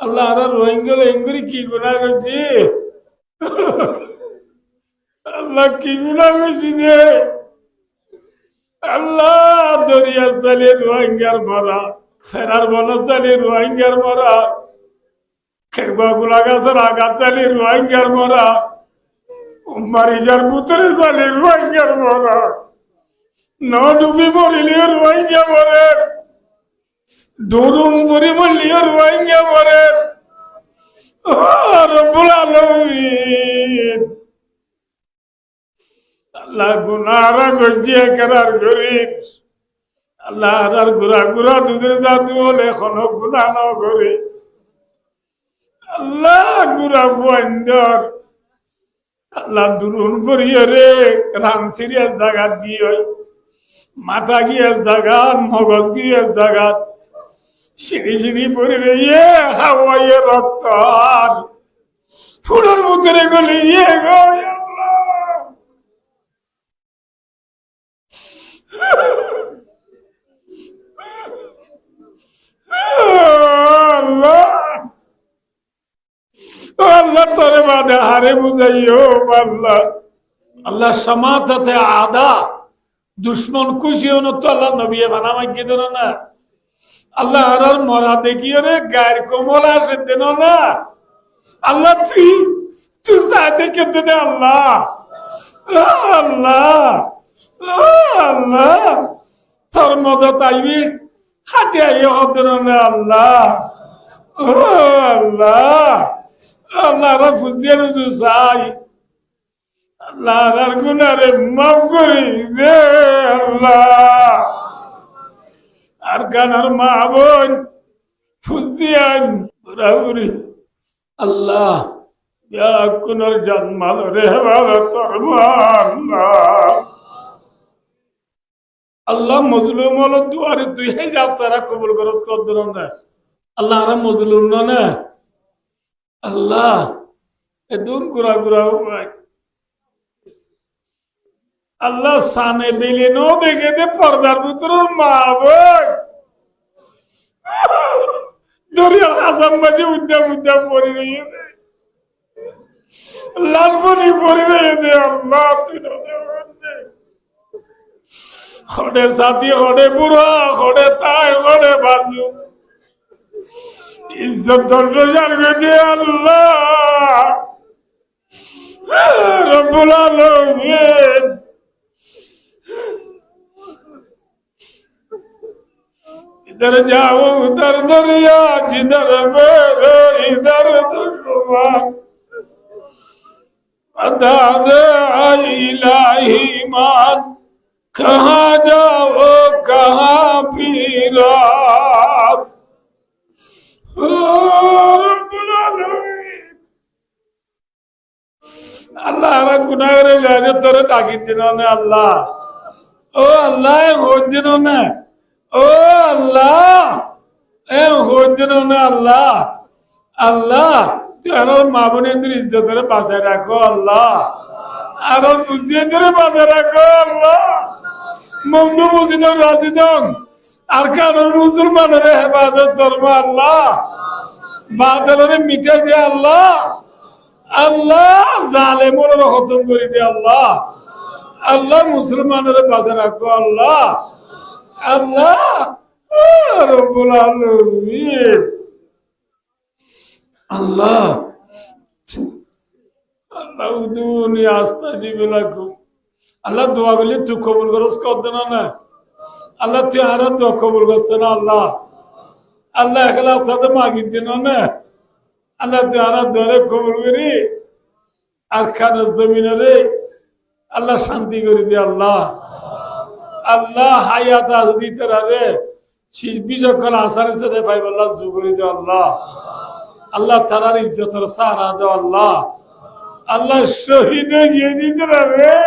আল্লাহ আর রোহিঙ্গা রোহিঙ্গুরি কি গুণা করছি আল্লাহ কি গুণা করছি রে আল্লাহ দরিয়া চালিয়ে রোহিঙ্গার মরা ফেরার বন চালিয়ে রোহিঙ্গার মরা খেরবা গুলা গাছের আগা চালিয়ে রোহিঙ্গার মরা মারিজার পুতরে চালিয়ে রোহিঙ্গার মরা ন ডুবি মরিলে রোহিঙ্গা মরে দুরুম পরি মরলিয়ে রোহিঙ্গা মরে রব্বুল আলামিন আল্লাহ গুনাহরা করছে কেনার করিস আল্লাহ আর গুড়া গুড়া দুধের জাদু হলে এখনো গুনাহ না করে আল্লাহ গুড়া বন্দর আল্লাহ দুরুন পরিয়ে রে রান সিরিয়াস জাগাত গিয়ে মাথা গিয়ে জাগাত মগজ গিয়ে জাগাত সিঁড়ি সিঁড়ি পরি রে ইয়ে হাওয়াইয়ে রক্ত আর ফুলের মুখে গলি ইয়ে গো আল্লাহ আল্লাহ আল্লাহ তোরে বাদে হারে বুঝাইও আল্লাহ আল্লাহ সমাতাতে আদা দুশ্মন খুশি হন তো আল্লাহ নবী বানামাই কি দেন না আল্লাহ আর মরা দেখিও রে গায়ের কোমল আসে দেন না আল্লাহ তুই চাইতে কেটে দে আল্লাহ আল্লাহ আল্লাহ তোর মদত আইবি হাতে আইয়ে হতেন না আল্লাহ আল্লাহ আল্লাহ ফুজিয়ে নুজু চাই আল্লাহ আর গুনারে মাফ করি দে আল্লাহ আর গানার মা বোন ফুজিয়ান বুড়াবুড়ি আল্লাহ কুনার জন্মালো রে বাবা তোর আল্লাহ আল্লাহ মজলুম হলো দুয়ারে তুই হে যাব সারা কবুল করস কদর না আল্লাহ আর মজলুম না আল্লাহ এ দুন গুরা গুরা আল্লাহ সানে বেলে নো দেখে দে পর্দার ভিতর মা বোন দরিয়ার হাসান মাঝে উদ্যাম উদ্যাম পরি রয়েছে লাশ বনি পরি রয়েছে আল্লাহ তুই হডে সাথী হডে বুড়া হডে তাই হডে বাজু ইজ্জত ধৈর্য জানবে দে আল্লাহ রব্বুল আলামিন इधर जाओ उधर दरिया जिधर मेरे इधर दुश्मन अदा दे इलाही मान कहाँ जाओ कहाँ पीरा अल्लाह गुनाह रे तोरे ताकि दिनों ने अल्लाह ओ अल्लाह हो दिनों ने ओ अल्लाह ए हो दिनों ने अल्लाह अल्लाह तेरा माँ बने इंद्र इज्जत रे पासे रखो अल्लाह और मुझे तेरे पासे रखो अल्लाह मम्मी मुझे तो राजी दम अरकान और मुसलमान रे इबादत फरमा अल्लाह बादल रे मिटा दे अल्लाह अल्लाह जालिमों रे खत्म कर दे अल्लाह अल्लाह मुसलमान रे पासे रखो अल्लाह अल्लाह रब्बुल आलमीन अल्लाह अल्लाह उदूनी आस्ताजिब लकुम अल्लाह दुआ बोले तू कबूल कर उसको देना ना अल्लाह तुम्हारा दुआ कबूल कर ना अल्लाह अल्लाह इखलास से मांगी देना ना अल्लाह तुम्हारा दुआ कबूल करी आखान जमीन रे अल्लाह शांति करी दे अल्लाह अल्लाह हायात आज़दी तरह रे चीज़ जो कल आसानी से दे पाए अल्लाह जुगरी दे अल्लाह अल्लाह तारा इज्जत और सहारा दे अल्लाह अल्लाह शहीद ये दी तरह रे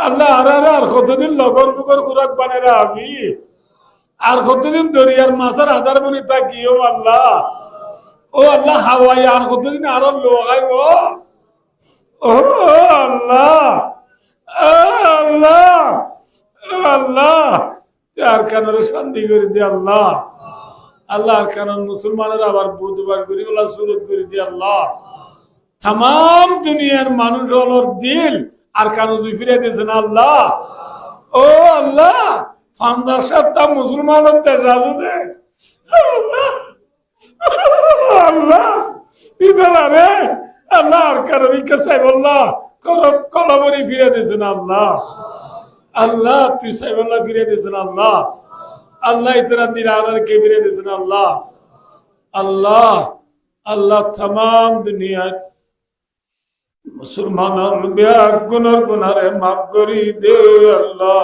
अल्लाह आरारा और खुद दिन लोगों को खुराक बने रहा अभी और खुद दिन दरियार मासर आधार बनी तक कियो अल्लाह ओ अल्लाह हवाई और खुद दिन आराम लोग आए वो ओ अल्लाह अल्लाह अल्लाह यार कनर शांति कर दे अल्लाह আল্লাহর কারণ মুসলমানের আবার বুধবার করি ওলা সুরত করে দিয়ে আল্লাহ তাম দুনিয়ার মানুষ হলোর দিল আর কারণ ফিরে দিয়েছেন আল্লাহ ও আল্লাহ ফান্দার সাতটা মুসলমানের দেশ আছে আল্লাহ ইদারা রে আল্লাহ আর কারণ ইচ্ছা বললা কলবরি ফিরে দিয়েছেন আল্লাহ আল্লাহ তুই সাহেবাল্লাহ ফিরে দিয়েছেন আল্লাহ আল্লাহ ইতরা দিন আদারকে ফিরে দিয়েছেন আল্লাহ আল্লাহ আল্লাহ তাম দুনিয়ায় মুসলমানের গুনারে মাফ করি দে আল্লাহ